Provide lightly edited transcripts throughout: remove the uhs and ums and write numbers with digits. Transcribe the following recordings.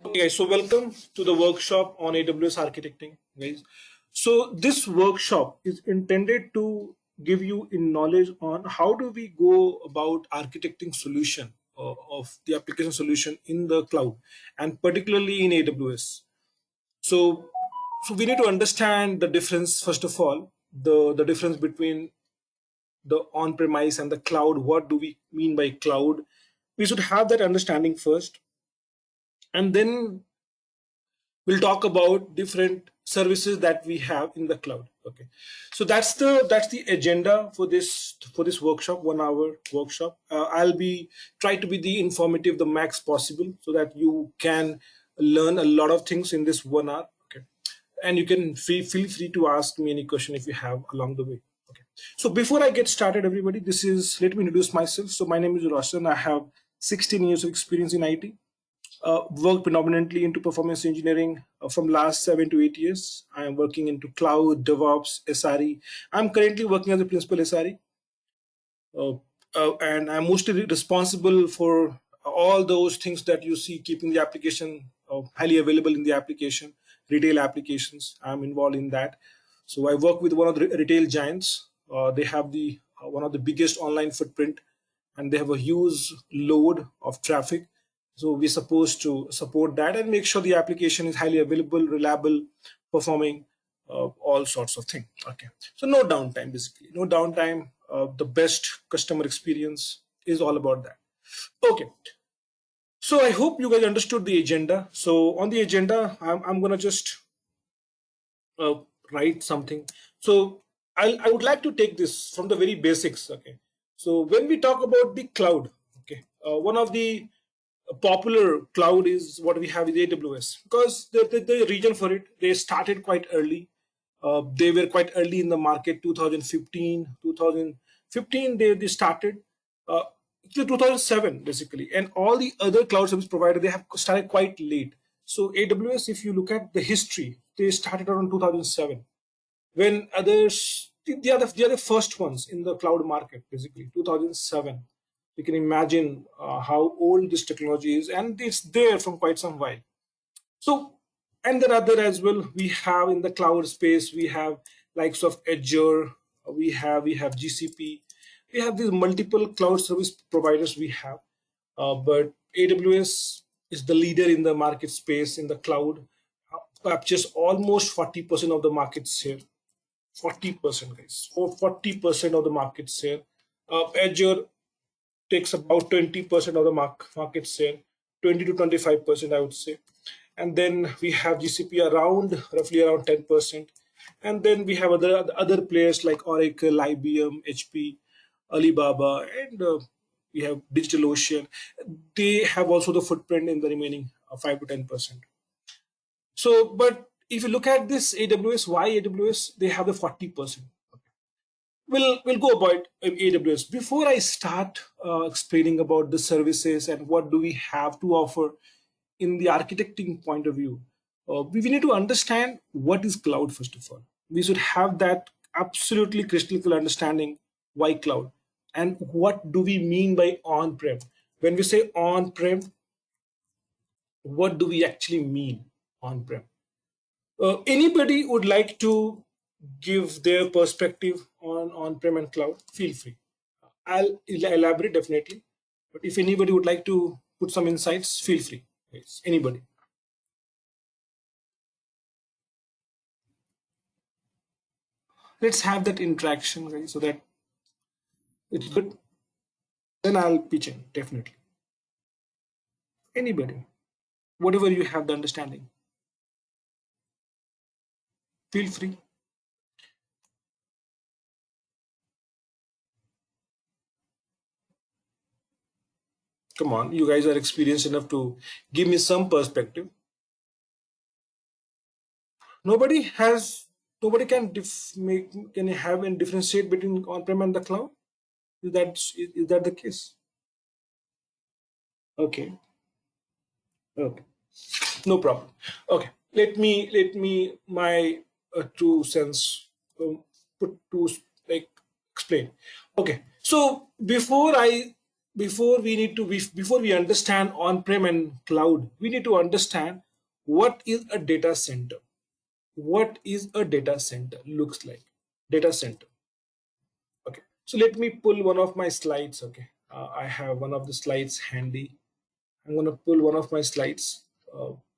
Okay, guys, so welcome to the workshop on AWS architecting, guys. So this workshop is intended to give you in knowledge on how do we go about architecting solution of the application solution in the cloud, and particularly in AWS. So, so we need to understand the difference first of all, the difference between the on-premise and the cloud. What do we mean by cloud? We should have that understanding first, and then we'll talk about different services that we have in the cloud. Okay, so that's the agenda for this workshop, 1 hour workshop. I'll be try to be the informative the max possible so that you can learn a lot of things in this 1 hour. Okay, and you can feel free to ask me any question if you have along the way. Okay, so before I get started, everybody, let me introduce myself. So my name is Roshan. I have 16 years of experience in IT. Worked predominantly into performance engineering from last 7 to 8 years. I am working into cloud, DevOps, SRE. I'm currently working as a principal SRE, uh, and I'm mostly responsible for all those things that you see, keeping the application highly available in the application, retail applications. I'm involved in that. So I work with one of the retail giants. They have the one of the biggest online footprint, and they have a huge load of traffic. So we're supposed to support that and make sure the application is highly available, reliable, performing, all sorts of things. Okay, so no downtime, basically no downtime. The best customer experience is all about that. Okay, so I hope you guys understood the agenda. So on the agenda, I'm gonna just uh, write something. So I would like to take this from the very basics. Okay, so when we talk about the cloud, okay, one of the popular cloud is what we have is AWS, because the reason for it, they started quite early. They were quite early in the market. 2015 they started. uh, 2007 basically, and all the other cloud service providers, they have started quite late. So AWS, if you look at the history, they started around 2007, when others, they are the first ones in the cloud market, basically 2007. You can imagine how old this technology is, and it's there from quite some while. So, and there are other as well. We have in the cloud space, we have likes of Azure, we have GCP, we have these multiple cloud service providers we have. But AWS is the leader in the market space in the cloud, captures almost 40% of the market share. 40%, guys. For 40% of the market share. Azure takes about 20% of the market share, 20 to 25%, I would say. And then we have GCP around roughly around 10%. And then we have other players like Oracle, IBM, HP, Alibaba, and we have DigitalOcean. They have also the footprint in the remaining 5 to 10%. So, but if you look at this AWS, why AWS? They have the 40%. We'll go about AWS. Before I start explaining about the services and what do we have to offer in the architecting point of view, we need to understand what is cloud first of all. We should have that absolutely crystal clear understanding why cloud and what do we mean by on-prem. When we say on-prem, what do we actually mean on-prem? Anybody would like to give their perspective on on-prem and cloud? Feel free. I'll elaborate definitely, but if anybody would like to put some insights, feel free. Yes, anybody. Let's have that interaction, guys, so that it's good. Then I'll pitch in definitely. Anybody, whatever you have the understanding, feel free. Come on, you guys are experienced enough to give me some perspective. Nobody has, nobody can can have and differentiate between on-prem and the cloud. Is that the case? Okay, okay, no problem. Okay, let me my two cents put to like explain. Okay, so before I before we understand on-prem and cloud, we need to understand what is a data center. What is a data center looks like. Data center. Okay. So let me pull one of my slides. Okay. I have one of the slides handy. I'm going to pull one of my slides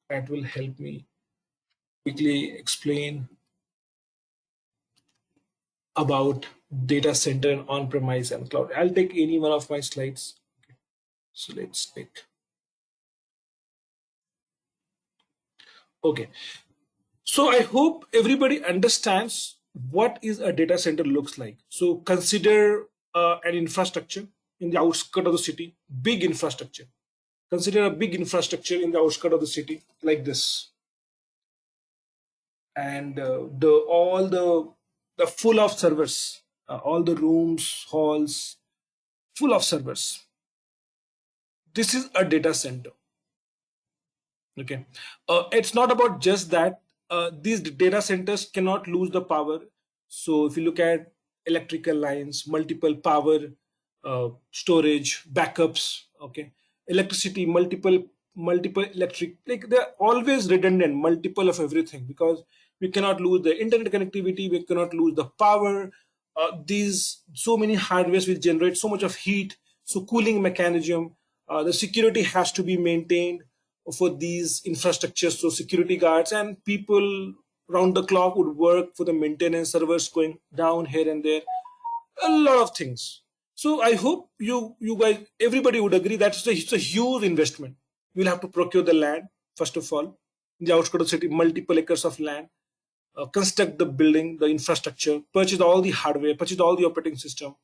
that will help me quickly explain about data center on-premise and cloud. I'll take any one of my slides. Okay. So let's take. Okay. So I hope everybody understands what is a data center looks like. So consider an infrastructure in the outskirts of the city, big infrastructure. Consider a big infrastructure in the outskirts of the city like this, and the full of servers, all the rooms, halls, full of servers. This is a data center. Okay, it's not about just that. These data centers cannot lose the power. So if you look at electrical lines, multiple power, storage, backups, okay, electricity, multiple electric, like they're always redundant, multiple of everything, because we cannot lose the internet connectivity, we cannot lose the power. These so many hardwares will generate so much of heat, so cooling mechanism, the security has to be maintained for these infrastructures. So security guards and people round the clock would work for the maintenance, servers going down here and there, a lot of things. So I hope you guys, everybody would agree that it's a huge investment. You'll have to procure the land first of all in the outskirts of the city, multiple acres of land, construct the building, the infrastructure, purchase all the hardware, purchase all the operating system,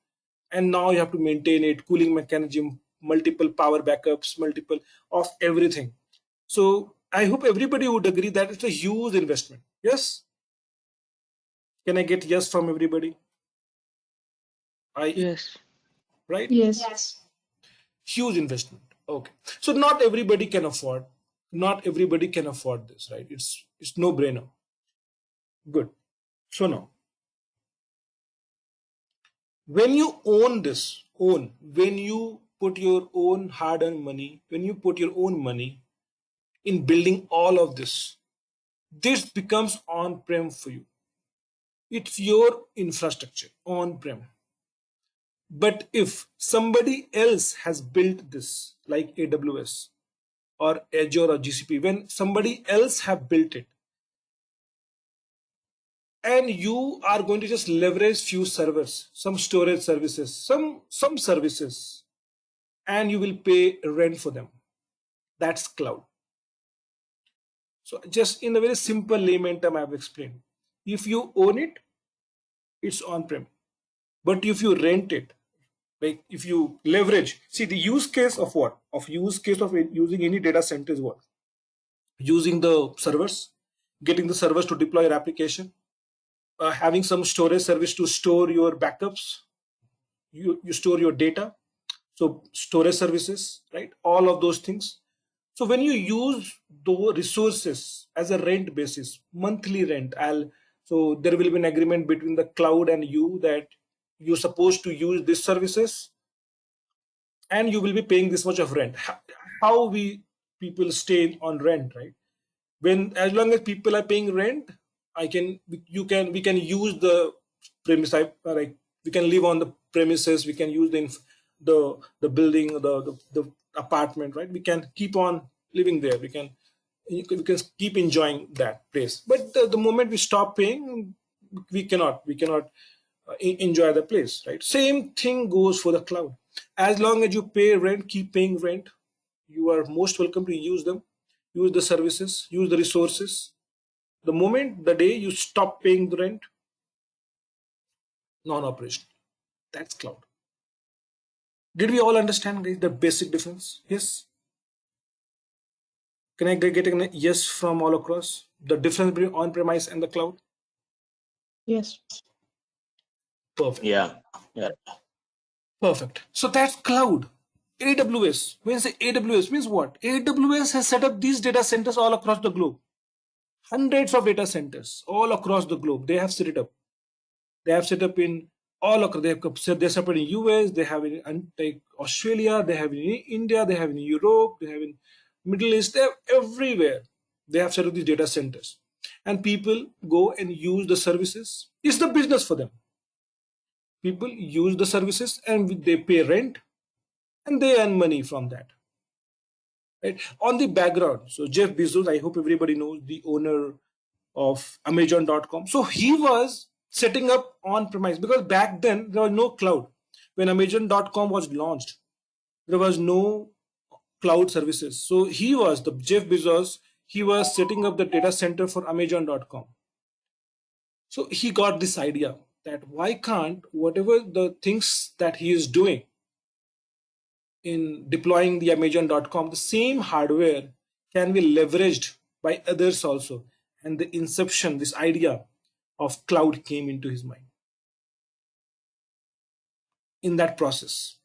and now you have to maintain it, cooling mechanism, multiple power backups, multiple of everything. So I hope everybody would agree that it's a huge investment. Yes? Can I get yes from everybody? Yes. Right? Yes. Huge investment. Okay. So not everybody can afford. Not everybody can afford this, right? It's no brainer. Good. So now, when you own this, when you put your own hard-earned money, when you put your own money in building all of this, this becomes on-prem for you. It's your infrastructure on-prem. But if somebody else has built this, like AWS or Azure or GCP, when somebody else have built it, and you are going to just leverage few servers, some storage services, some services, and you will pay rent for them, that's cloud. So just in a very simple layman term, I have explained. If you own it, it's on-prem. But if you rent it, like if you leverage, see the use case of what? Of use case of using any data center is what? Using the servers, getting the servers to deploy your application, having some storage service to store your backups, you store your data, so storage services, right? All of those things. So when you use those resources as a rent basis, monthly rent, so there will be an agreement between the cloud and you that you're supposed to use these services and you will be paying this much of rent. How we people stay on rent, right? When as long as people are paying rent, we can use the premise, like we can live on the premises, we can use the building, the apartment, right? We can keep on living there, we can keep enjoying that place. But the moment we stop paying, we cannot enjoy the place, right? Same thing goes for the cloud. As long as you pay rent, keep paying rent, you are most welcome to use them, use the services, use the resources. The moment, the day you stop paying the rent, non-operational. That's cloud. Did we all understand, guys, the basic difference? Yes? Can I get a yes from all across? The difference between on-premise and the cloud? Yes. Perfect. Yeah. Perfect. So that's cloud. AWS. When you say AWS, means what? AWS has set up these data centers all across the globe. Hundreds of data centers all across the globe. They have set it up. They have set up in all across. They're separate in US, they have in like Australia, they have in India, they have in Europe, they have in Middle East, they're everywhere. They have set up these data centers. And people go and use the services. It's the business for them. People use the services and they pay rent and they earn money from that. Right? On the background, so Jeff Bezos, I hope everybody knows, the owner of Amazon.com. So he was setting up on-premise because back then there was no cloud. When Amazon.com was launched, there was no cloud services. So he was, the Jeff Bezos, he was setting up the data center for Amazon.com. So he got this idea that why can't whatever the things that he is doing in deploying the Amazon.com, the same hardware can be leveraged by others also. And the inception, this idea of cloud came into his mind. In that process,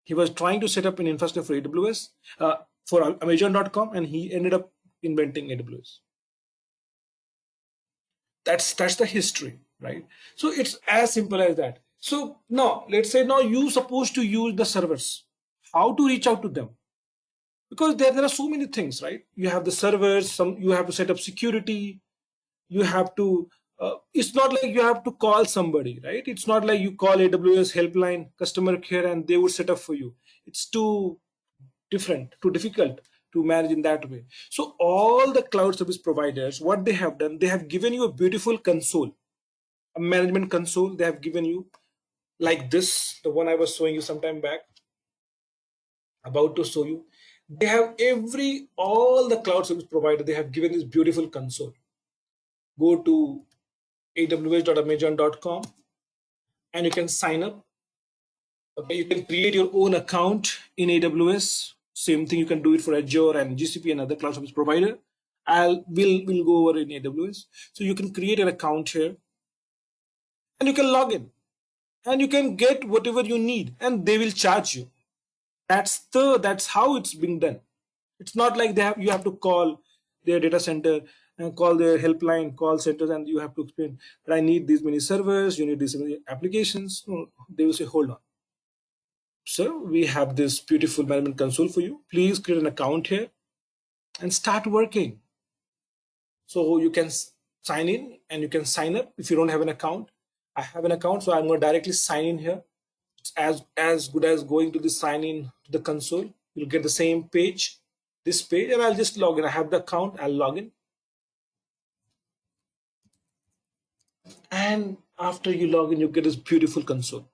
he was trying to set up an infrastructure for AWS, for Amazon.com, and he ended up inventing AWS. That's the history, right? So it's as simple as that. So now let's say now you supposed to use the servers. How to reach out to them? Because there are so many things, right? You have the servers, you have to set up security, you have to it's not like you have to call somebody, right? It's not like you call AWS helpline customer care and they would set up for you. It's too different, too difficult to manage in that way. So all the cloud service providers, what they have done, they have given you a beautiful console, a management console. They have given you like this, the one I was showing you some time back, about to show you. They have all the cloud service provider, they have given this beautiful console. Go to aws.amazon.com and you can sign up. Okay, you can create your own account in AWS. Same thing, you can do it for Azure and GCP and other cloud service provider. We'll go over in AWS. So you can create an account here and you can log in and you can get whatever you need and they will charge you. That's how it's being done. It's not like you have to call their data center and call their helpline call centers and you have to explain that I need these many servers, you need these many applications. No, they will say, hold on. So we have this beautiful management console for you. Please create an account here and start working. So you can sign in and you can sign up if you don't have an account. I have an account, so I'm going to directly sign in here. It's as good as going to the sign in to the console. You'll get the same page, this page, and I'll just log in. I have the account, I'll log in. And after you log in, you get this beautiful console.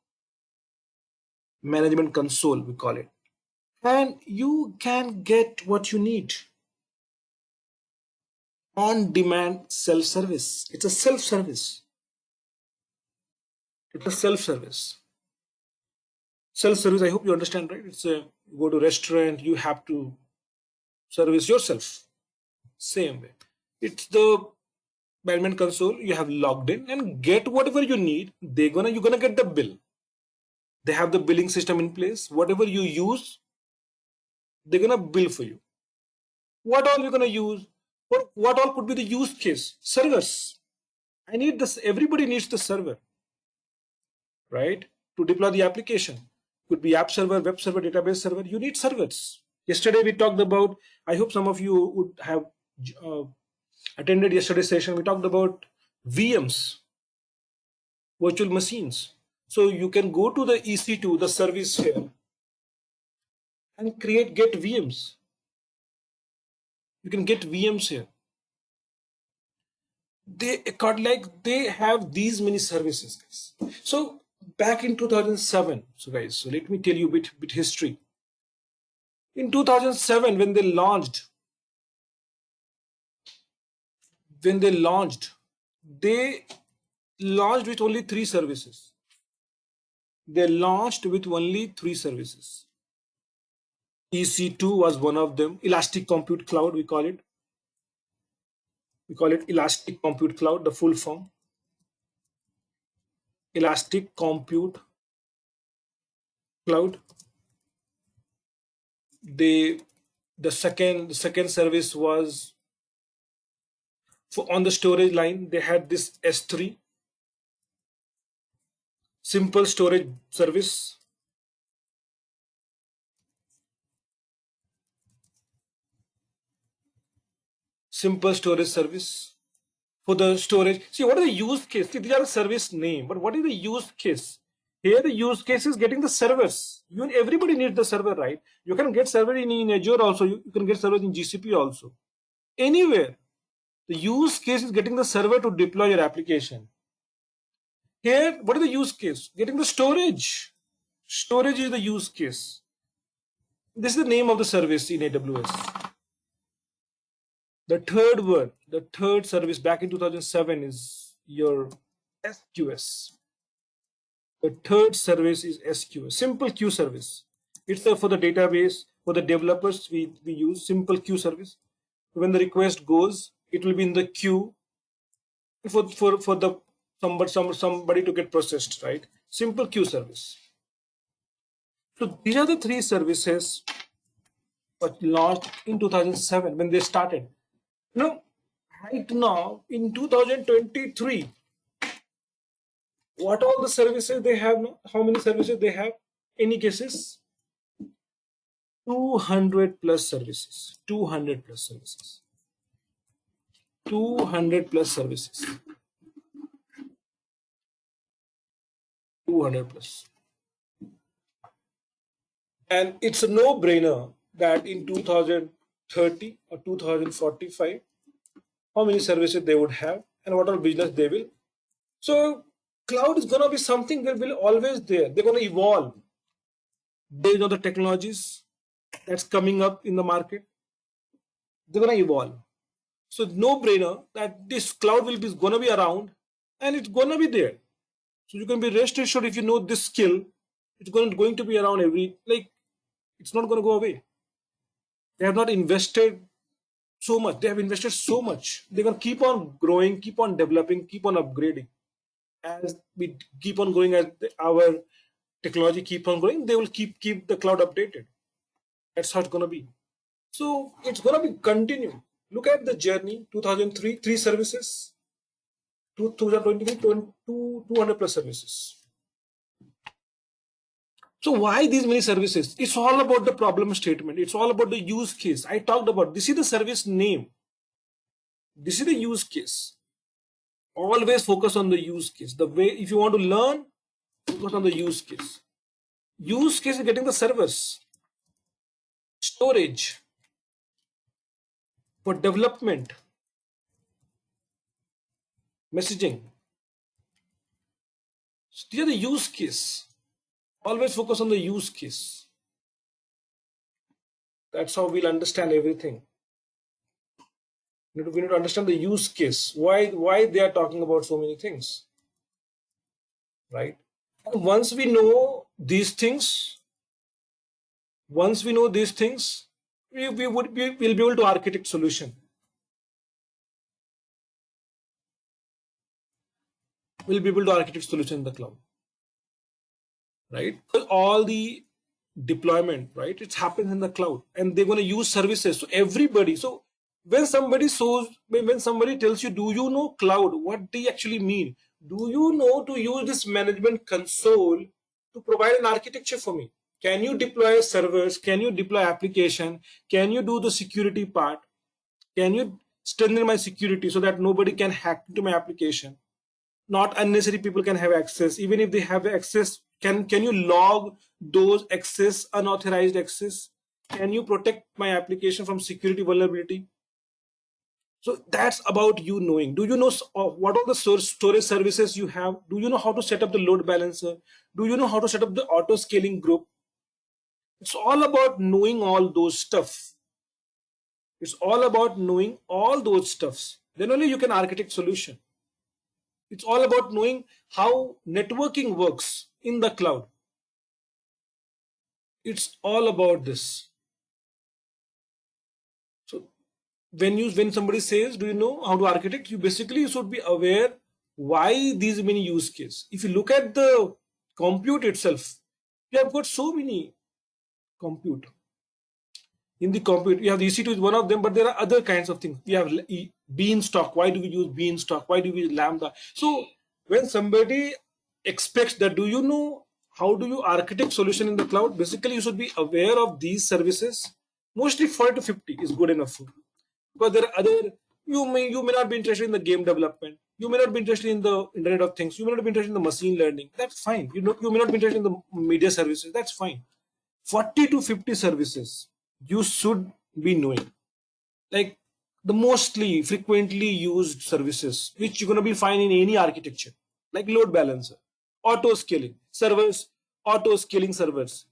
Management console, we call it. And you can get what you need. On-demand self-service. It's a self-service. It's a self-service. Self-service, I hope you understand, right? It's you go to restaurant, you have to service yourself. Same way. It's the management console. You have logged in and get whatever you need. You're gonna get the bill. They have the billing system in place. Whatever you use, they're gonna bill for you. What all you're gonna use? What all could be the use case? Servers. I need this. Everybody needs the server, right? To deploy the application. Could be app server, web server, database server. You need servers. Yesterday we talked about, I hope some of you would have attended yesterday's session. We talked about VMs, virtual machines. So you can go to the EC2, the service here, and get VMs. You can get VMs here. They have these many services, guys. So back in 2007, so let me tell you a bit history. In 2007, when they launched, they launched with only 3 services. They launched with only 3 services. EC2 was one of them. Elastic Compute Cloud, we call it. We call it Elastic Compute Cloud, the full form. Elastic Compute Cloud. The second service was on the storage line. They had this S3. Simple storage service. Simple storage service. For the storage, see what is the use case? See, these are the service name, but what is the use case? Here the use case is getting the servers. Everybody needs the server, right? You can get server in Azure also. You can get servers in GCP also. Anywhere. The use case is getting the server to deploy your application. Here, what is the use case? Getting the storage. Storage is the use case. This is the name of the service in AWS. The third one, the third service back in 2007 is your SQS. The third service is SQS, simple queue service. It's for the database, for the developers, we use simple queue service. When the request goes, it will be in the queue for the somebody to get processed, right? Simple queue service. So these are the three services but launched in 2007 when they started. Now, right now in 2023, what all the services they have now? How many services they have? Any guesses? 200 plus services. 200 plus services. 200 plus services. 200 plus. And it's a no-brainer that in 2030 or 2045, how many services they would have and what all business they will. So cloud is going to be something that will always there. They're going to evolve based on the technologies that's coming up in the market. They're going to evolve. So no-brainer that this cloud will be going to be around and it's going to be there. So you can be rest assured if you know this skill, it's going to be around it's not going to go away. They have not invested so much. They have invested so much. They're going to keep on growing, keep on developing, keep on upgrading. As we keep on growing, as our technology keep on growing, they will keep the cloud updated. That's how it's going to be. So it's going to be continued. Look at the journey. 2003, 3 services. 2023, 200 plus services. So why these many services? It's all about the problem statement. It's all about the use case. I talked about this is the service name. This is the use case. Always focus on the use case. The way, if you want to learn, focus on the use case. Use case is getting the servers, storage, for development, messaging. These are the use case. Always focus on the use case. That's how we'll understand everything. We need to understand the use case. Why they are talking about so many things, right? And once we know these things, we'll be able to architect solution. We'll be able to architect solution in the cloud, right? All the deployment, right? It happens in the cloud, and they're going to use services. So everybody. So when somebody tells you, do you know cloud? What they actually mean? Do you know to use this management console to provide an architecture for me? Can you deploy servers? Can you deploy application? Can you do the security part? Can you strengthen my security so that nobody can hack into my application? Not unnecessary people can have access. Even if they have access, can you log those unauthorized access? Can you protect my application from security vulnerability? So that's about you knowing. Do you know what are the storage services you have? Do you know how to set up the load balancer? Do you know how to set up the auto scaling group? It's all about knowing all those stuff. It's all about knowing all those stuffs. Then only you can architect solution. It's all about knowing how networking works in the cloud. It's all about this. So when somebody says, do you know how to architect? You should be aware why these many use cases. If you look at the compute itself, you have got so many compute. In the compute, you have the EC2 is one of them, but there are other kinds of things. We have beanstalk. Why do we use beanstalk? Why do we use lambda? So when somebody expects that do you know how do you architect solution in the cloud? Basically, you should be aware of these services. Mostly 40 to 50 is good enough for you. Because there are other, you may not be interested in the game development. You may not be interested in the Internet of Things. You may not be interested in the machine learning. That's fine. You may not be interested in the media services. That's fine. 40 to 50 services you should be knowing, like the mostly frequently used services which you're going to be find in any architecture, like load balancer, auto scaling servers, auto scaling servers,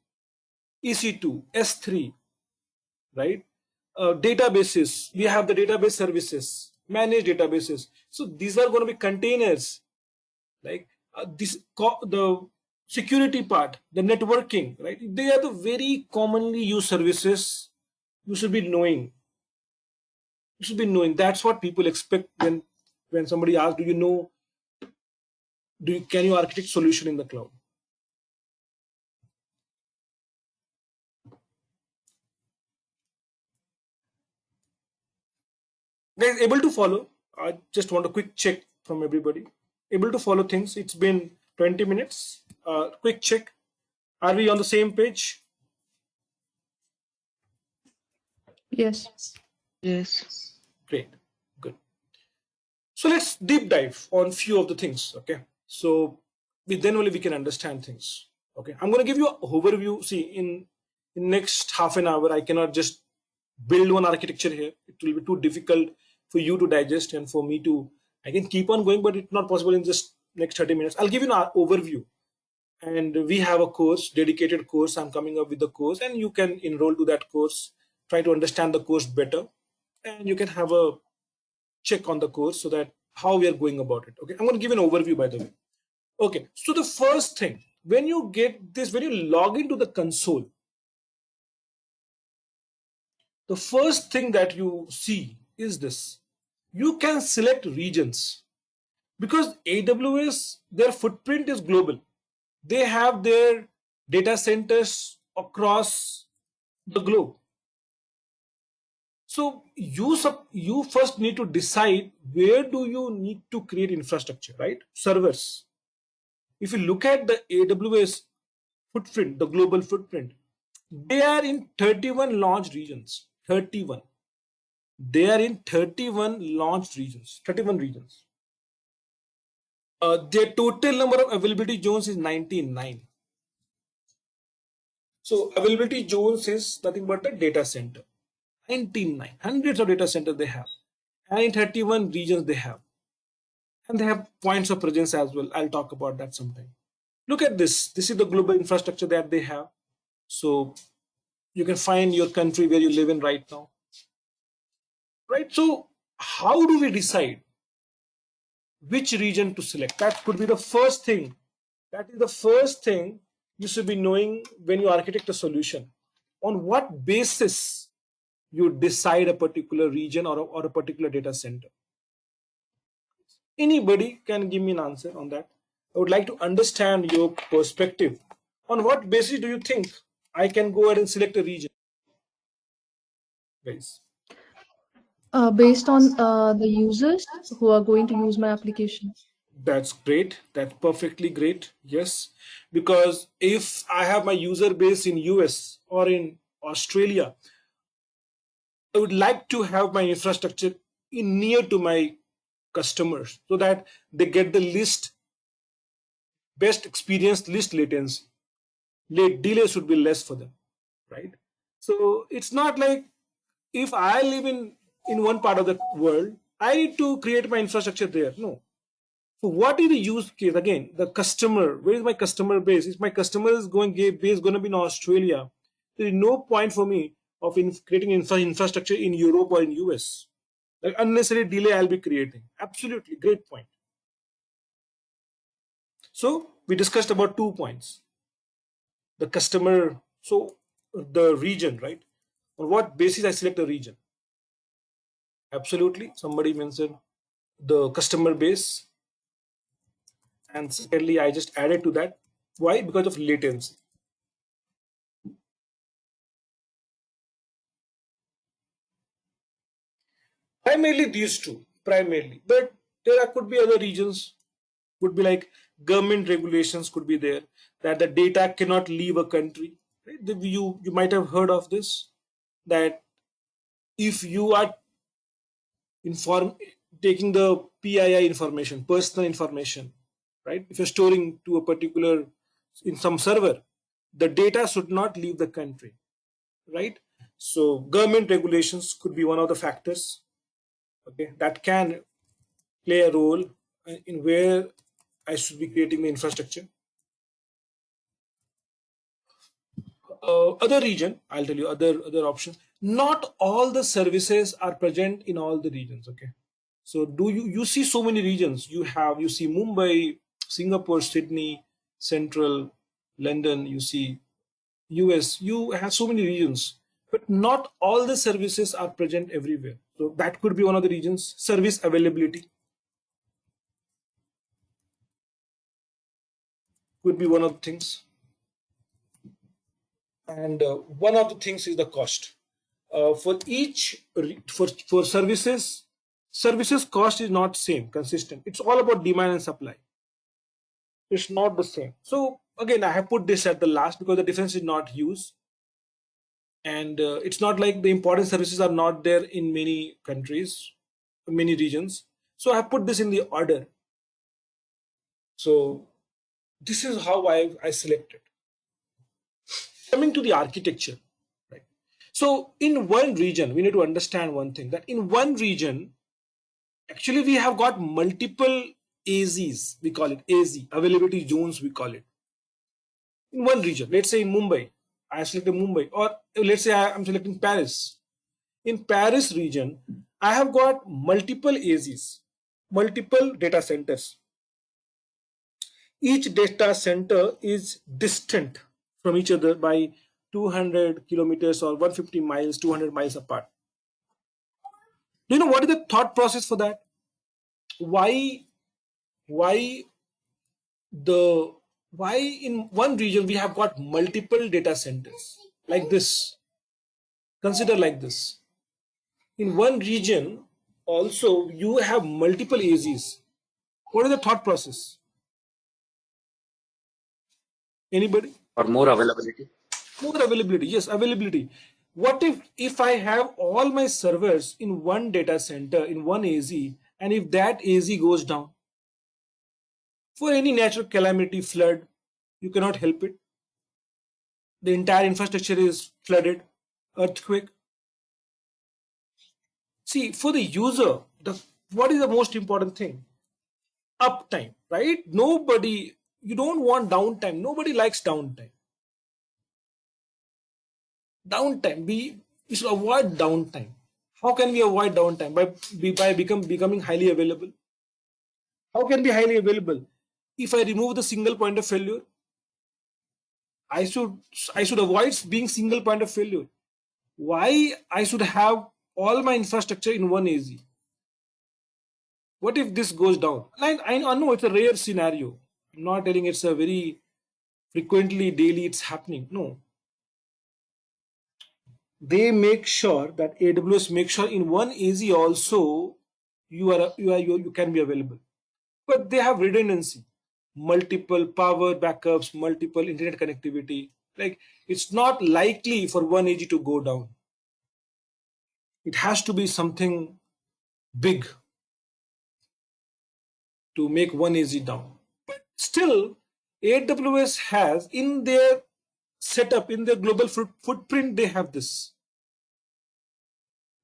EC2, S3, right? Databases, we have the database services, managed databases. So these are going to be containers, like the security part, the networking, right? They are the very commonly used services you should be knowing. You should be knowing. That's what people expect when somebody asks, do you know, can you architect solution in the cloud? Guys, able to follow? I just want a quick check from everybody. Able to follow things? It's been 20 minutes. Quick check. Are we on the same page? Yes. Yes. Great. Good. So let's deep dive on few of the things. Okay. So then only we can understand things. Okay. I'm going to give you an overview. See, in next half an hour, I cannot just build one architecture here. It will be too difficult for you to digest and for me to. I can keep on going, but it's not possible in just next 30 minutes. I'll give you an overview. And we have a course, dedicated course. I'm coming up with the course, and you can enroll to that course, try to understand the course better, and you can have a check on the course so that how we are going about it. Okay, I'm going to give an overview, by the way. Okay, so the first thing, when you get this, when you log into the console, the first thing that you see is this. You can select regions because AWS, their footprint is global. They have their data centers across the globe. So you first need to decide where do you need to create infrastructure, right? Servers. If you look at the AWS footprint, the global footprint, they are in 31 launched regions. 31. They are in 31 launched regions. 31 regions. Their total number of availability zones is 99. So availability zones is nothing but a data center. 99. Hundreds of data centers they have. And in 31 regions they have. And they have points of presence as well. I'll talk about that sometime. Look at this. This is the global infrastructure that they have. So you can find your country where you live in right now. Right? So how do we decide which region to select? That could be the first thing. That is the first thing you should be knowing when you architect a solution. On what basis you decide a particular region or a particular data center? Anybody can give me an answer on that. I would like to understand your perspective. On what basis do you think I can go ahead and select a region? Guys. Based on the users who are going to use my application. That's great. That's perfectly great. Yes. Because if I have my user base in US or in Australia, I would like to have my infrastructure in near to my customers so that they get the least best experience, least latency. Delay should be less for them, right? So it's not like if I live in one part of the world, I need to create my infrastructure there. No. So what is the use case? Again, the customer. Where is my customer base? If my customer is base going to be in Australia, there is no point for me of creating infrastructure in Europe or in US. Like unnecessary delay I'll be creating. Absolutely great point. So we discussed about 2 points. The customer, so the region, right? On what basis I select a region? Absolutely. Somebody mentioned the customer base. And secondly, I just added to that. Why? Because of latency. Primarily these two, primarily. But there could be other regions, would be like government regulations could be there, that the data cannot leave a country. Right? You might have heard of this, that if you are inform taking the PII information, personal information, right? If you're storing to a particular in some server, the data should not leave the country, right? So government regulations could be one of the factors, okay, that can play a role in where I should be creating the infrastructure. Other region, I'll tell you other options. Not all the services are present in all the regions. Okay, so do you see so many regions? You see Mumbai, Singapore, Sydney, Central, London. You see US. You have so many regions, but not all the services are present everywhere. So that could be one of the regions. Service availability could be one of the things. And one of the things is the cost. For each for services cost is not same consistent. It's all about demand and supply. It's not the same. So again, I have put this at the last because the difference is not huge, and it's not like the important services are not there in many countries, many regions. So I put this in the order. So this is how I selected. Coming to the architecture, right? So in one region, we need to understand one thing, that in one region, actually we have got multiple AZs, we call it AZ, availability zones, we call it. In one region, let's say in Mumbai, I selected Mumbai, or let's say I'm selecting Paris. In Paris region, I have got multiple AZs, multiple data centers. Each data center is distant from each other by 200 kilometers or 150 miles, 200 miles apart. Do you know what is the thought process for that? Why the why in one region we have got multiple data centers like this? Consider like this. In one region also you have multiple AZs. What is the thought process? Anybody? or more availability. More availability. Yes, availability. What if I have all my servers in one data center in one AZ, and if that AZ goes down for any natural calamity, flood, you cannot help it. The entire infrastructure is flooded, earthquake. See, for the user, what is the most important thing? Uptime, right? You don't want downtime. Nobody likes downtime. We should avoid downtime. How can we avoid downtime? By becoming highly available. How can be highly available? If I remove the single point of failure, I should avoid being single point of failure. Why I should have all my infrastructure in one AZ? What if this goes down? I know it's a rare scenario. I'm not telling it's a very frequently daily it's happening. No. They make sure that AWS makes sure in one AZ also you can be available. But they have redundancy, multiple power backups, multiple internet connectivity. Like it's not likely for one AG to go down. It has to be something big to make one AZ down. But still, AWS has in their setup, in their global footprint, they have this.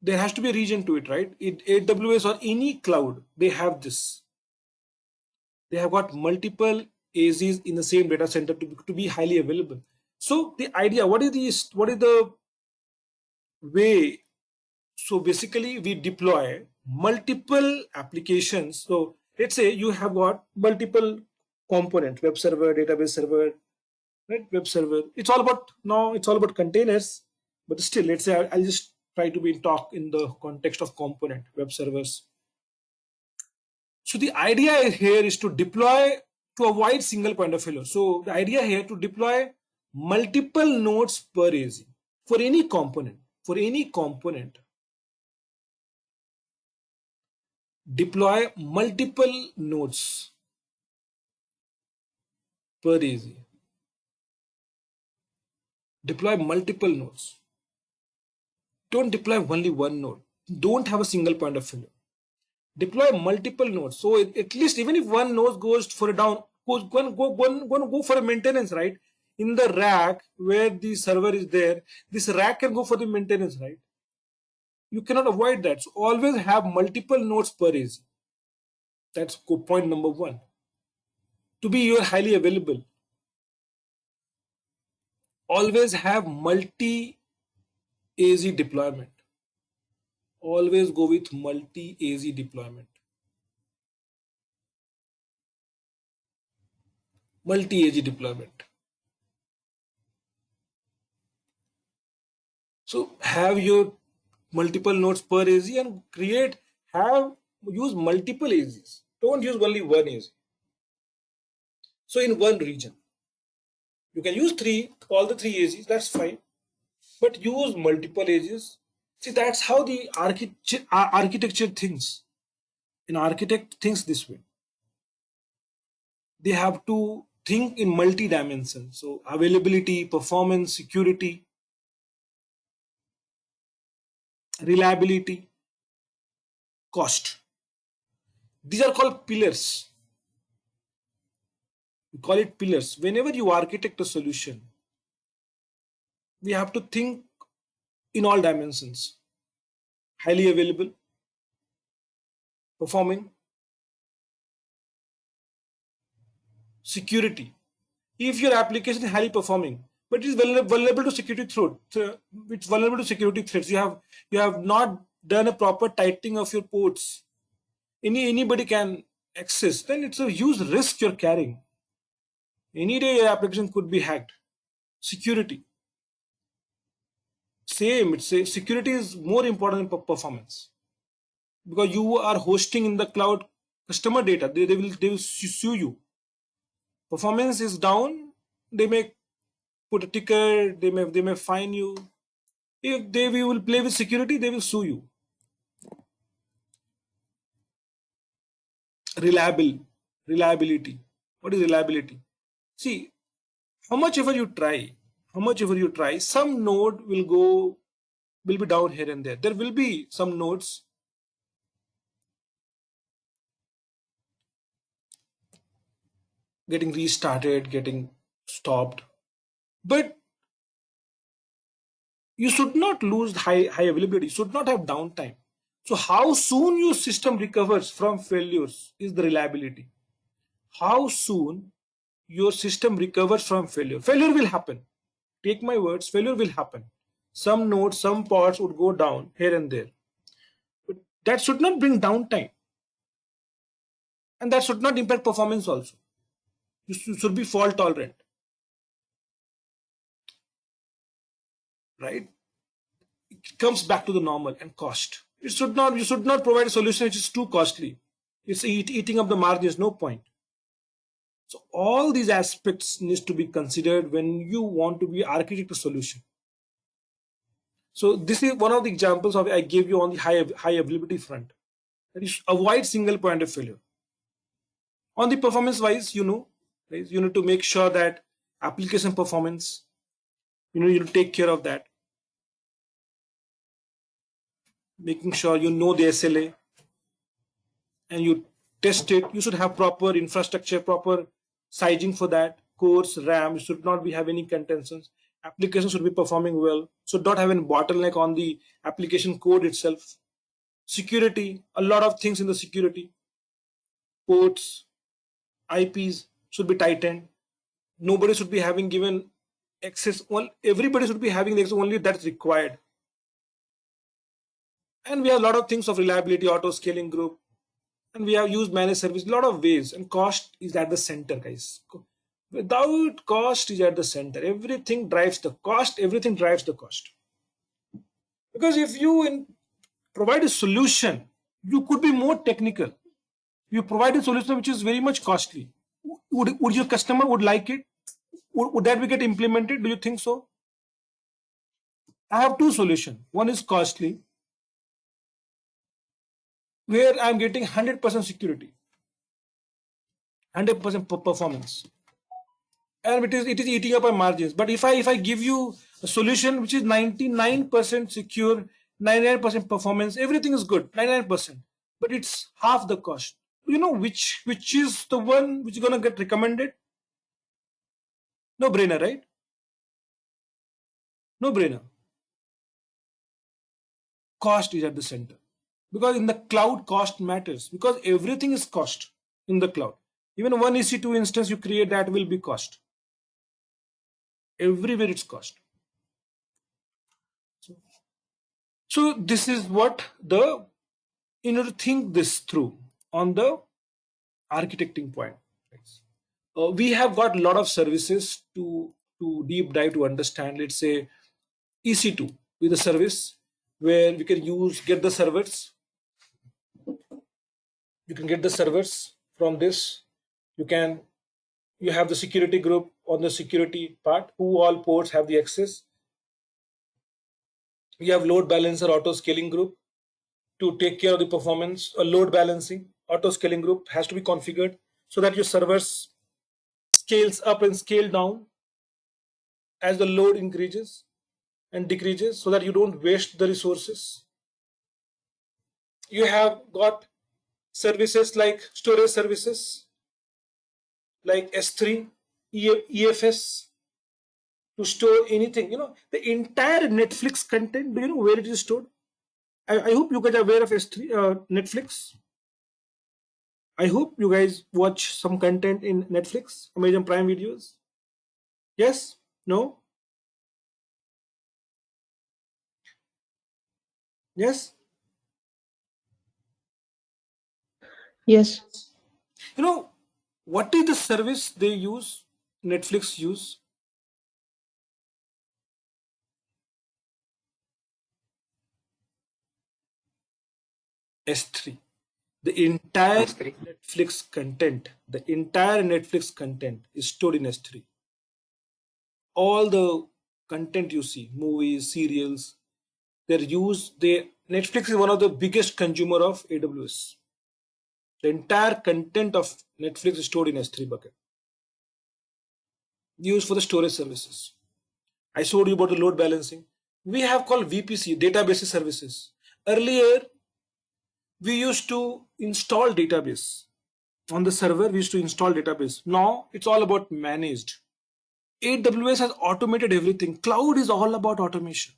There has to be a region to it, right? AWS or any cloud, they have this. They have got multiple AZs in the same data center to be highly available. So the idea, what is the way? So basically we deploy multiple applications. So let's say you have got multiple components, web server, database server, right? Web server. It's all about containers, but still, let's say I'll just try to talk in the context of component web servers. So the idea here is to deploy to avoid single point of failure. So the idea here to deploy multiple nodes per AZ for any component. For any component, deploy multiple nodes. per AZ. Deploy multiple nodes. Don't deploy only one node. Don't have a single point of failure. Deploy multiple nodes. So at least even if one node goes for a down, go for a maintenance, right? In the rack where the server is there, this rack can go for the maintenance, right? You cannot avoid that. So always have multiple nodes per AZ. That's point number one. To be you are highly available. Always have multi AZ deployment. Always go with multi AZ deployment. Multi AZ deployment. So have your multiple nodes per AZ and use multiple AZs. Don't use only one AZ. So in one region, you can use all the three AZs, that's fine. But use multiple AZs. See, that's how the architecture thinks. An architect thinks this way. They have to think in multi-dimensions. So availability, performance, security, reliability, cost. These are called pillars. We call it pillars. Whenever you architect a solution, we have to think in all dimensions. Highly available, performing, security. If your application is highly performing, but it is vulnerable to security threats, you have not done a proper tightening of your ports. Anybody can access. Then it's a huge risk you're carrying. Any day your application could be hacked. Security. Same. It's security is more important than performance, because you are hosting in the cloud customer data. They will sue you. Performance is down, they may put a ticket, they may fine you. If they will play with security, they will sue you. Reliability. What is reliability? See, how much ever you try, some node will be down here and there. There will be some nodes getting restarted, getting stopped. But you should not lose high availability. You should not have downtime. So how soon your system recovers from failures is the reliability. How soon your system recovers from failure. Failure will happen. Take my words, failure will happen. Some nodes, some parts would go down here and there. But that should not bring downtime. And that should not impact performance also. You should be fault tolerant. Right? It comes back to the normal. And cost. You should not provide a solution which is too costly. It's eating up the margins, no point. So all these aspects needs to be considered when you want to be architect a solution. So this is one of the examples of I gave you on the high availability front. That is, avoid single point of failure. On the performance wise, you need to make sure that application performance, you take care of that. Making sure you know the SLA and you test it. You should have proper infrastructure, proper sizing for that. Cores, RAM, you should not have any contentions. Application should be performing well. Should not have any bottleneck on the application code itself. Security, a lot of things in the security. Ports, IPs should be tightened. Nobody should be having given access. Well, everybody should be having access only that's required. And we have a lot of things of reliability, auto scaling group, and we have used managed service, a lot of ways. And cost is at the center, guys. Without cost is at the center. Everything drives the cost. Everything drives the cost. Because if you provide a solution, you could be more technical. You provide a solution which is very much costly. Would your customer would like it? Would that be get implemented? Do you think so? I have two solutions. One is costly, where I'm getting 100% security, 100% performance. and it is eating up our margins. But if I give you a solution which is 99% secure, 99% performance, everything is good, 99%, but it's half the cost. You know which is the one which is gonna get recommended? No brainer, right? No brainer. Cost is at the center, because in the cloud cost matters, because everything is cost in the cloud. Even one EC2 instance you create, that will be cost. Everywhere it's cost. So this is what the, you know, to think this through on the architecting point. We have got a lot of services to deep dive to understand. Let's say EC2 with a service where we can get the servers. You can get the servers from this. You have the security group on the security part, who all ports have the access. You have load balancer auto scaling group to take care of the performance. A load balancing auto scaling group has to be configured so that your servers scales up and scale down as the load increases and decreases, so that you don't waste the resources. You have got services like storage services like S3, EFS, to store anything. You know, the entire Netflix content, do you know where it is stored? I hope you guys are aware of S3, Netflix. I hope you guys watch some content in Netflix, Amazon Prime videos. Yes? No? Yes? Yes. You know, what is the service they use, Netflix use? S3. The entire S3. Netflix content is stored in S3. All the content you see, movies, serials, Netflix is one of the biggest consumer of AWS. The entire content of Netflix is stored in S3 bucket, used for the storage services. I showed you about the load balancing. We have called VPC, database services. Earlier, we used to install database on the server. We used to install database. Now it's all about managed. AWS has automated everything. Cloud is all about automation.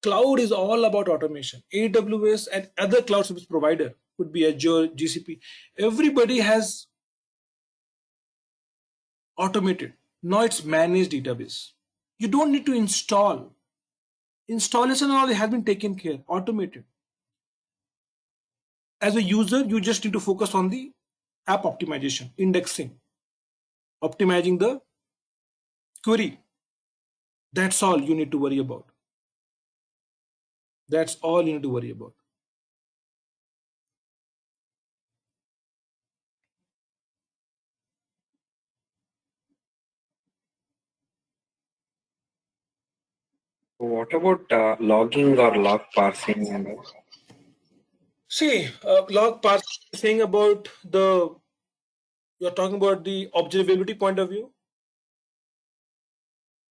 Cloud is all about automation. AWS and other cloud service provider, could be Azure, GCP. Everybody has automated. Now it's managed database. You don't need to install. Installation all has been taken care, automated. As a user, you just need to focus on the app optimization, indexing, optimizing the query. That's all you need to worry about. That's all you need to worry about. What about logging or log parsing and all? See, log parsing, saying about you're talking about the observability point of view.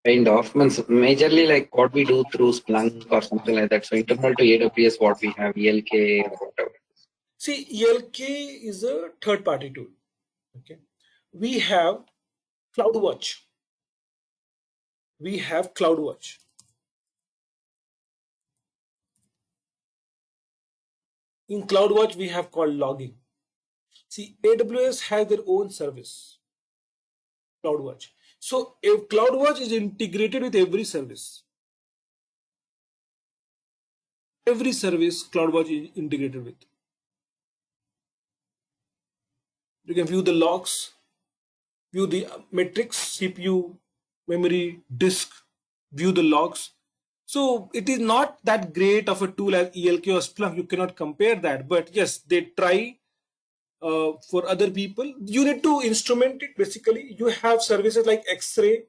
Kind of, means majorly like what we do through Splunk or something like that. So internal to AWS, what we have, ELK or whatever. See, ELK is a third-party tool. Okay, we have CloudWatch. We have CloudWatch. In CloudWatch, we have called logging. See, AWS has their own service, CloudWatch. So if CloudWatch is integrated with every service CloudWatch is integrated with. You can view the logs, view the metrics, CPU, memory, disk, view the logs. So it is not that great of a tool as ELK or Splunk. You cannot compare that. But yes, they try for other people. You need to instrument it. Basically, you have services like X-Ray.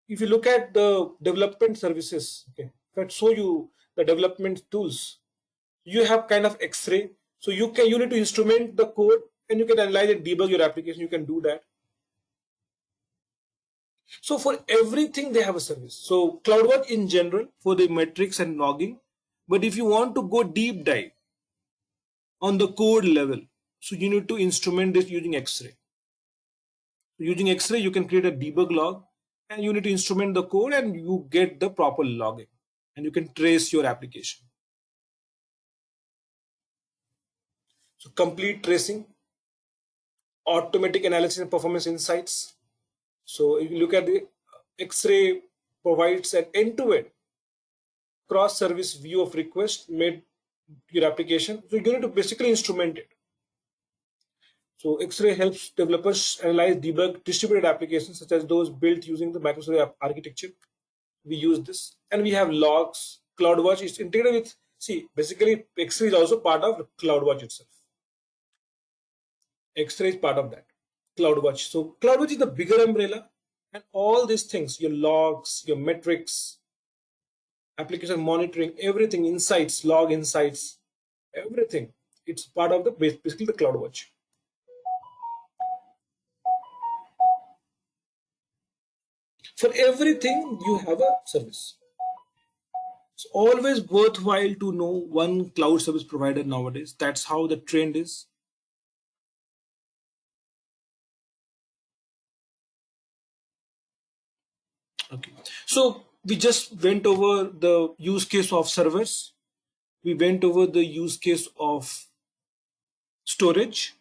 If you look at the development services, okay, if I show you the development tools, you have kind of X-Ray. So you need to instrument the code and you can analyze and debug your application. You can do that. So for everything, they have a service. So CloudWatch in general for the metrics and logging. But if you want to go deep dive on the code level, so you need to instrument this using X-ray. Using X-ray, you can create a debug log and you need to instrument the code and you get the proper logging and you can trace your application. So complete tracing, automatic analysis and performance insights. So if you look at the X-ray provides an end-to-end cross-service view of request made your application. So you need to basically instrument it. So X-ray helps developers analyze, debug distributed applications such as those built using the microservice architecture. We use this, and we have logs. CloudWatch is integrated with. See, basically, X-ray is also part of CloudWatch itself. X-ray is part of that. CloudWatch. So CloudWatch is the bigger umbrella, and all these things, your logs, your metrics, application monitoring, everything, insights, log insights, everything. It's part of the basically the CloudWatch. For everything, you have a service. It's always worthwhile to know one cloud service provider nowadays. That's how the trend is. Okay. So we just went over the use case of servers. We went over the use case of storage.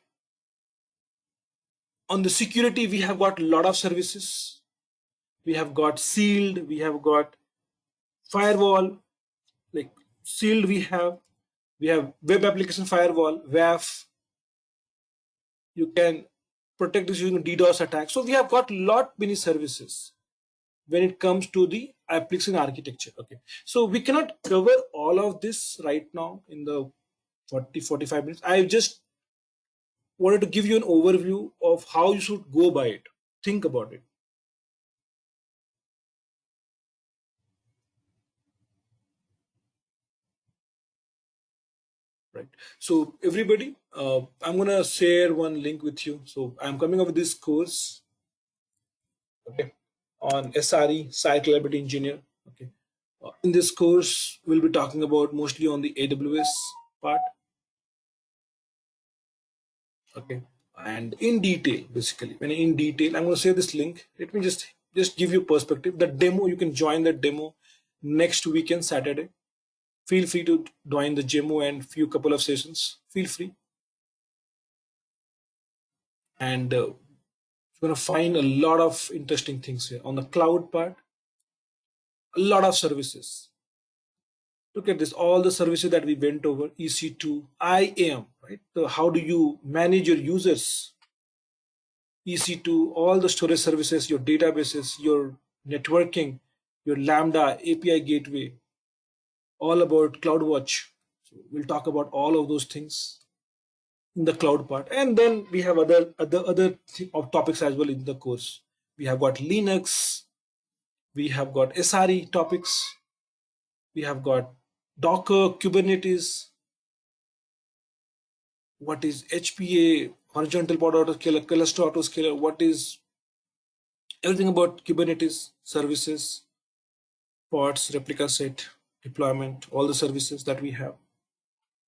On the security, we have got a lot of services. We have got sealed, we have got firewall, like sealed we have web application firewall, WAF. You can protect this using DDoS attack. So we have got lot many services when it comes to the application architecture. Okay, so we cannot cover all of this right now in the 40-45 minutes. I just wanted to give you an overview of how you should go by it. Think about it. Right. So everybody, I'm gonna share one link with you. So I'm coming up with this course, okay, on SRE, Site Reliability Engineer. Okay. In this course, we'll be talking about mostly on the AWS part. Okay. And in detail, basically, when in detail, I'm gonna share this link. Let me just give you perspective. The demo, you can join the demo next weekend, Saturday. Feel free to join the demo and few couple of sessions. Feel free. And you're going to find a lot of interesting things here. On the cloud part, a lot of services. Look at this, all the services that we went over, EC2, IAM, right? So how do you manage your users? EC2, all the storage services, your databases, your networking, your Lambda, API gateway, all about CloudWatch. So we'll talk about all of those things in the cloud part, and then we have other topics as well in the course. We have got Linux, we have got SRE topics, we have got Docker, Kubernetes, what is HPA, horizontal pod autoscaler, cluster autoscaler, what is everything about Kubernetes services, pods, replica set, deployment, all the services that we have.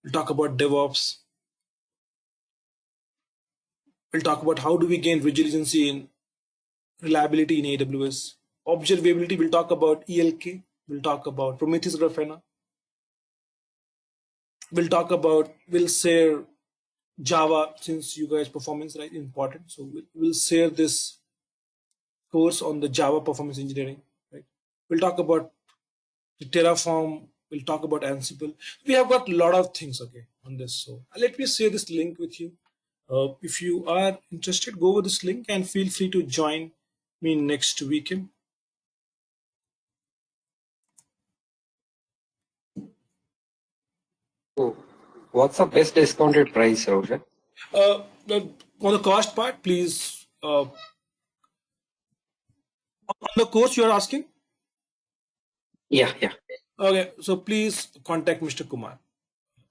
We'll talk about DevOps. We'll talk about how do we gain resiliency in reliability in AWS. Observability, we'll talk about ELK. We'll talk about Prometheus Grafana. We'll share Java, since you guys performance right important. So we'll share this course on the Java performance engineering. Right. We'll talk about the Terraform. We'll talk about Ansible. We have got a lot of things, okay, on this. So let me share this link with you. If you are interested, go over this link and feel free to join me next weekend. So what's the best discounted price, Roshan? On the cost part, please. On the course you are asking? Yeah. Okay, so please contact Mr. Kumar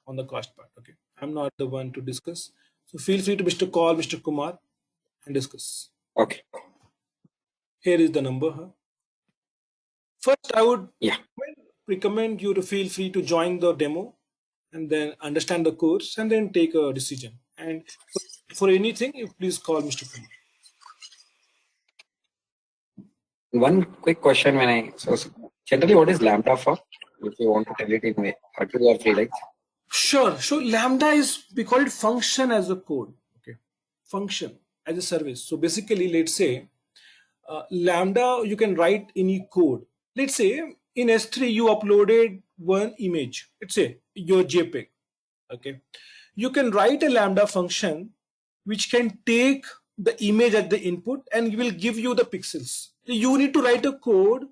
on the cost part. Okay, I'm not the one to discuss. So feel free to call Mr. Kumar and discuss. Okay. Here is the number. First, I would Yeah. recommend you to feel free to join the demo and then understand the course and then take a decision. And for anything, you please call Mr. Kumar. One quick question when so generally what is Lambda for? If you want to tell it in 2 or 3 lines. Sure. So Lambda is, we call it function as a code. Okay. Function as a service. So basically, let's say Lambda, you can write any code. Let's say in S3, you uploaded one image. Let's say your JPEG. Okay. You can write a Lambda function which can take the image at the input and will give you the pixels. You need to write a code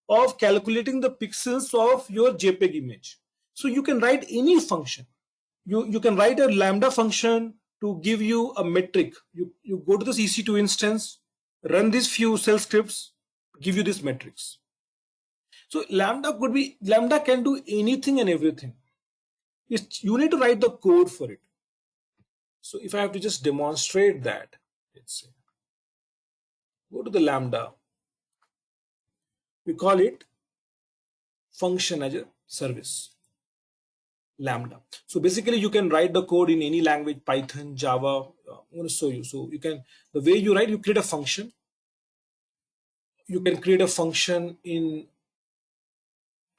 of calculating the pixels of your JPEG image. So you can write any function. You can write a Lambda function to give you a metric. You go to this EC2 instance, run these few shell scripts, give you these metrics. So Lambda can do anything and everything. You need to write the code for it. So if I have to just demonstrate that, let's say, go to the Lambda. We call it function as a service. Lambda. So basically you can write the code in any language, Python, Java. I'm going to show you. So you can, the way you write, you create a function. You can create a function in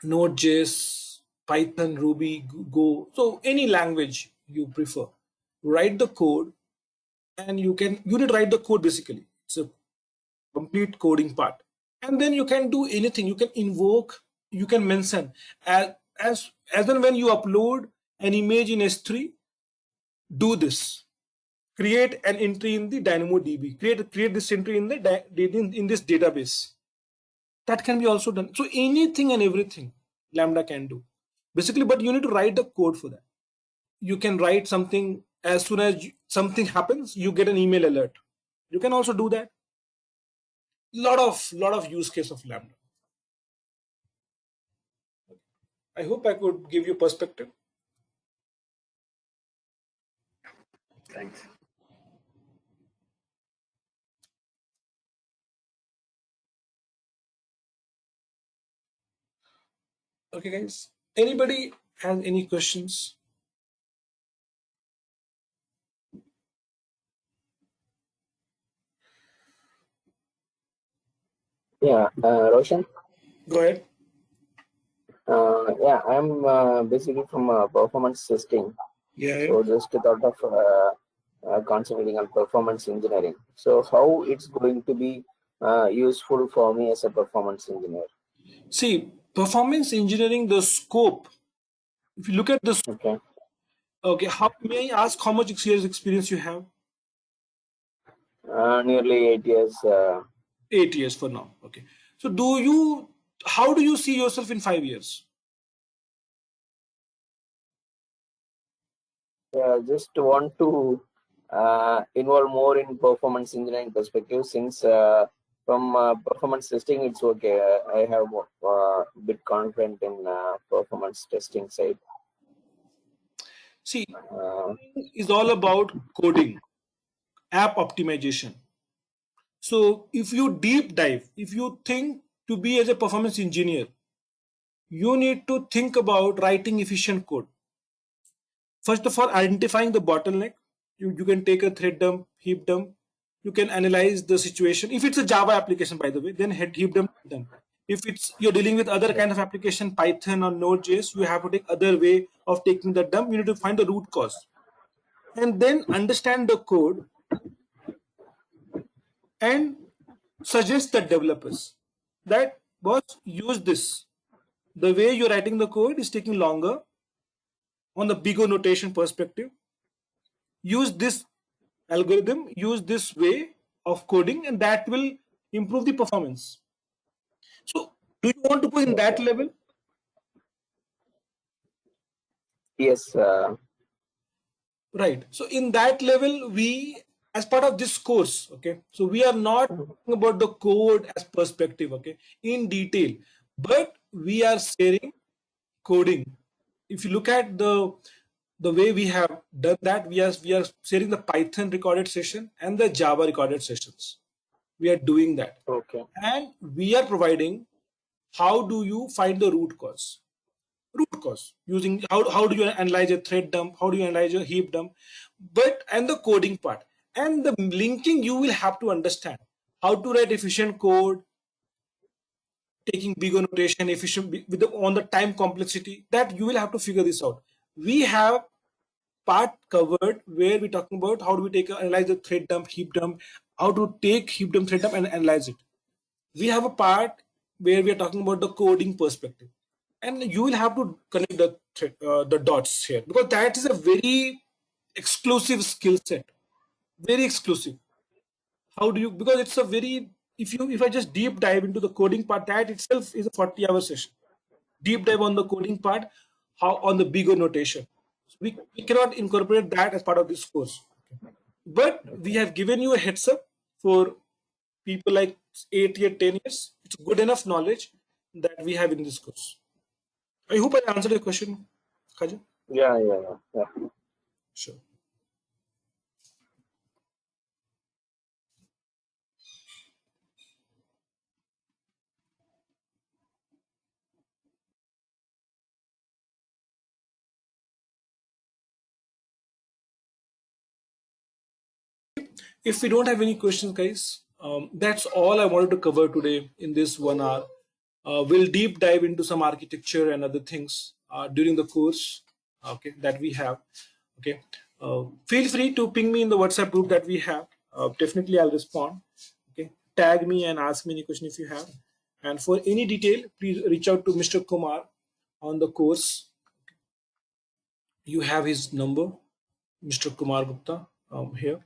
Node.js, Python, Ruby, Go. So any language you prefer. Write the code and you need to write the code basically. It's a complete coding part. And then you can do anything. You can invoke, you can mention as and when you upload an image in S3, do this. Create an entry in the DynamoDB. Create this entry in the in this database. That can be also done. So anything and everything Lambda can do. Basically, but you need to write the code for that. You can write something as soon as something happens, you get an email alert. You can also do that. Lot of use case of Lambda. I hope I could give you perspective. Thanks. Okay, guys. Anybody has any questions? Yeah, Roshan. Go ahead. Yeah, I'm basically from performance testing. Yeah. So just thought of concentrating on performance engineering. So how it's going to be useful for me as a performance engineer? See, performance engineering, the scope. If you look at this, okay, how may I ask how much years experience you have? Nearly 8 years. 8 years for now. Okay. So how do you see yourself in 5 years? Just want to involve more in performance engineering perspective, since from performance testing, it's okay. I have a bit confident in performance testing side. See, is all about coding, app optimization. So if you deep dive, if you think to be as a performance engineer, you need to think about writing efficient code. First of all, identifying the bottleneck. You can take a thread dump, heap dump. You can analyze the situation. If it's a Java application, by the way, then heap dump. If you're dealing with other kind of application, Python or Node.js, you have to take other way of taking the dump. You need to find the root cause. And then understand the code and suggest the developers that, boss, use this. The way you're writing the code is taking longer on the bigger notation perspective. Use this algorithm, use this way of coding, and that will improve the performance. So do you want to go in that level? Yes. Right. So in that level, we, as part of this course, okay, so we are not talking about the code as perspective, okay, in detail, but we are sharing coding. If you look at the way we have done that, we are sharing the Python recorded session and the Java recorded sessions. We are doing that. Okay. And we are providing how do you find the root cause. Root cause using how do you analyze a thread dump, how do you analyze a heap dump, and the coding part and the linking, you will have to understand how to write efficient code, taking bigger notation, efficient with on the time complexity, that you will have to figure this out. We have part covered where we're talking about how do we analyze the thread dump, heap dump, how to take heap dump, thread dump and analyze it. We have a part where we are talking about the coding perspective, and you will have to connect the dots here, because that is a very exclusive skill set, very exclusive. How do you, because it's a very, if I just deep dive into the coding part, that itself is a 40-hour session. Deep dive on the coding part, how on the bigger notation. We cannot incorporate that as part of this course. But we have given you a heads up for people like 8 years, 10 years. It's good enough knowledge that we have in this course. I hope I answered your question, Khaja. Yeah. Sure. If we don't have any questions, guys, that's all I wanted to cover today in this 1 hour. We'll deep dive into some architecture and other things during the course, okay, that we have. Okay, feel free to ping me in the WhatsApp group that we have. Definitely, I'll respond. Okay, tag me and ask me any question if you have. And for any detail, please reach out to Mr. Kumar on the course. You have his number, Mr. Kumar Gupta, here.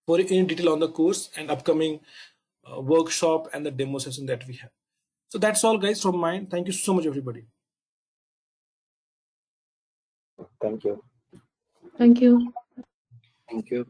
For any detail on the course and upcoming workshop and the demo session that we have. So that's all, guys, from mine. Thank you so much, everybody. Thank you. Thank you. Thank you.